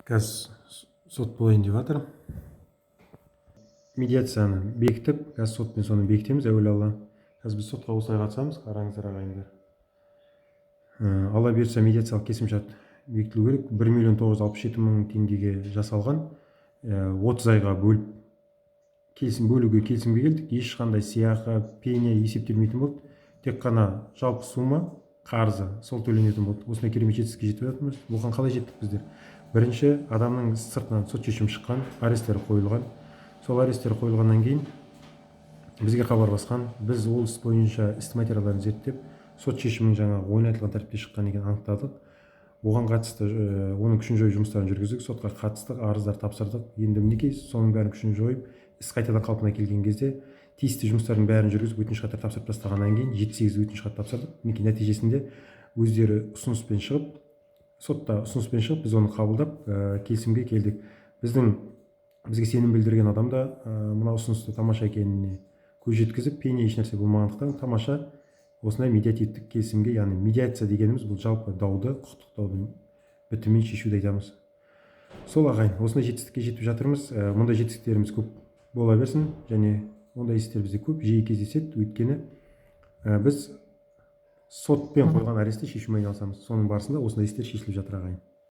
қазір сот болайын деп жатыр. Медиацияны бекітіп, қазір сотпен соны бекітеміз әуелі алла. Қазір біз сотқа осылай қатысамыз, қараңыздар ағайындар. Алла бұйыртса медиациялық келісімшарт бекітілу керек. 1.967.000 теңгеге жасалған. 30 айға бөлуге келісімге келдік. Ешқандай сыйақы, пеня есептелмейтін болды. Тек қана жалпы сумма қарызы сол төленетін болды. Осындай керемет жетістікке жетіп жатырмыз. Оған қалай жеттік біздер? Бірінші, адамның сыртынан сот шешім шыққан, аресттер қойылған. Сол аресттер қойылғаннан кейін бізге хабар басқан. Біз ол іс бойынша іс материалдарын зерттеп, сот шешімінің жаңағы ойнатылған тәртіпте шыққан екенін анықтадық. Оған қатысты оның күшін жою жұмыстарын жүргіздік. Сотқа қатыстық, арыздар тапсырдық. Енді мінекей соның бәрін күшін жойып, іс қайтадан қалпына келген кезде тиісті жұмыстардың бәрін жүргізіп өтініш хаттар тапсырып тастағаннан кейін 7-8 өтініш хат тапсырдық. Мінекей нәтижесінде өздері ұсыныспен шығып, сотта ұсыныспен шығып, біз оны қабылдап келісімге келдік. Бізге сенім білдірген адам да мына ұсынысты тамаша екеніне көз жеткізіп, пене ешнәрсе болмағандықтан тамаша осындай медиативтік келісімге, яғни медиация дегеніміз бұл жалпы дауды, құқықтық даудың бітімін шешуді айтамыз. Сол ағайын, осындай жетістікке жетіп жатырмыз. Мұндай жетістіктеріміз көп бола берсін, және ондай істер бізде көп жиі кездеседі, өйткені біз сотпен қойған аресті шешумен айналысамыз. Соның барысында осындай істер шешіліп жатыр ағайын.